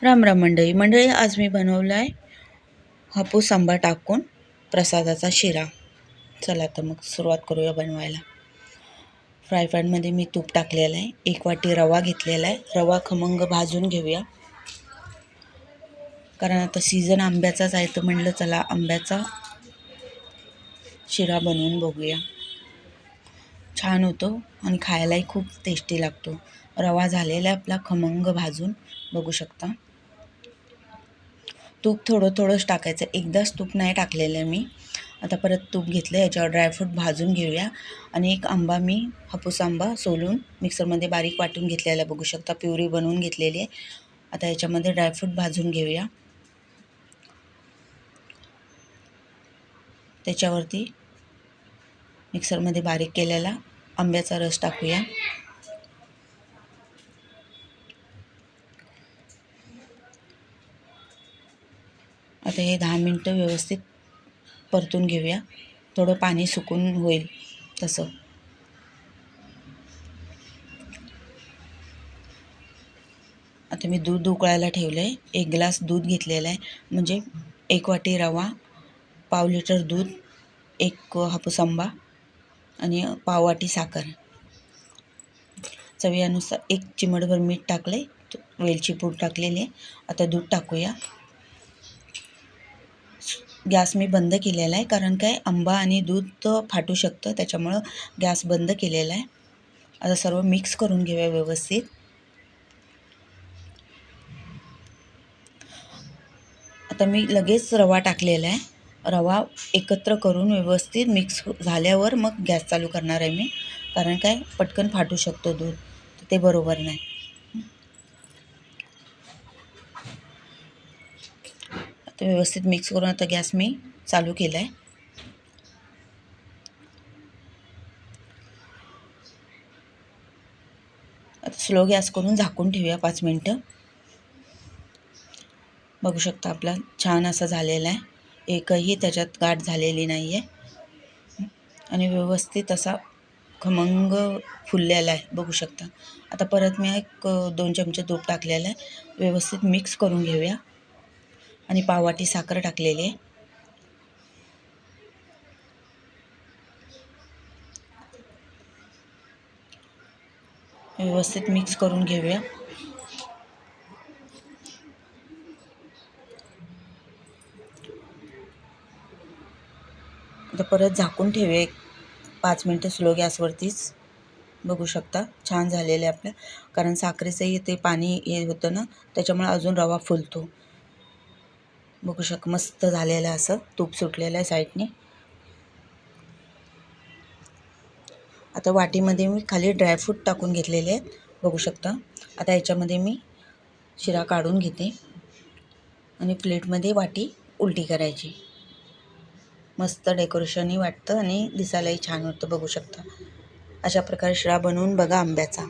राम राम मंडळी आज मी बनवला आहे हापूस आंबा टाकून प्रसादाचा शिरा. चला तर मग सुरुवात करूया बनवायला. फ्राय पॅनमध्ये मी तूप टाकलेलं आहे. 1 वाटी रवा घेतलेला आहे. रवा खमंग भाजून घेऊया, कारण आता सीझन आंब्याचाच आहे तर म्हणलं चला आंब्याचा शिरा बनवून बघूया. छान होतो आणि खायलाही खूप टेस्टी लागतो. रवा झालेला आपला खमंग भाजून, बघू शकता. तूप थोडंच टाकायचं, एकदाच तूप नाही टाकलेलं आहे मी. आता परत तूप घेतलं, याच्यावर ड्रायफ्रूट भाजून घेऊया. आणि एक आंबा मी हापूस आंबा सोलून मिक्सरमध्ये बारीक वाटून घेतलेला बघू शकता, प्युरी बनवून घेतलेली आहे. आता याच्यामध्ये ड्रायफ्रूट भाजून घेऊया. त्याच्यावरती मिक्सरमध्ये बारीक केलेला आंब्याचा रस टाकूया. आता हे 10 मिनटं व्यवस्थित परतून घेऊया. थोडं पाणी सुकून होईल तसं. आता मी दूध उकळायला ठेवलं आहे. 1 ग्लास दूध घेतलेला आहे, म्हणजे 1 वाटी रवा, पाव लिटर दूध, 1 हापूस आंबा आणि पाव वाटी साखर. चवीनुसार 1 चिमटभर मीठ टाकले, वेलची पूड टाकलेली आहे. आता दूध टाकूया. गॅस मी बंद केलेला आहे, कारण काय आंबा आणि दूध फाटू शकतं, त्याच्यामुळं गॅस बंद केलेला आहे. आता सर्व मिक्स करून घेऊया व्यवस्थित. आता मी लगेच रवा टाकलेला आहे. रवा एकत्र करून व्यवस्थित मिक्स झाल्यावर मग गॅस चालू करणार आहे मी, कारण काय पटकन फाटू शकतो दूध, ते बरोबर नाही. आता व्यवस्थित मिक्स करून आता गॅस मी चालू केला आहे. आता स्लो गॅस करून झाकून ठेवूया 5 मिनटं. बघू शकता आपला छान असा झालेला आहे. एकही त्याच्यात गाठ झालेली नाही आहे आणि व्यवस्थित असा खमंग फुललेला आहे, बघू शकता. आता परत मी 2 चमचे तूप टाकलेलं आहे. व्यवस्थित मिक्स करून घेऊया. आणि पाव वाटी साखर टाकलेली आहे. व्यवस्थित मिक्स करून घेऊया. आता परत झाकून ठेवूया 5 मिनटं स्लो गॅसवरतीच. बघू शकता छान झालेलं आहे आपलं, कारण साखरेचंही ते पाणी हे होतं ना, त्याच्यामुळे अजून रवा फुलतो. बघू शकता मस्त झालेलं आहे, असं तूप सुटलेलं आहे साईडने. आता वाटीमध्ये मी खाली ड्रायफ्रूट टाकून घेतलेले आहेत, बघू शकता. आता याच्यामध्ये मी शिरा काढून घेते आणि प्लेटमध्ये वाटी उलटी करायची. मस्त डेकोरेशनही वाटतं आणि दिसायलाही छान होतं, बघू शकता. अशा प्रकारे शिरा बनवून बघा आंब्याचा.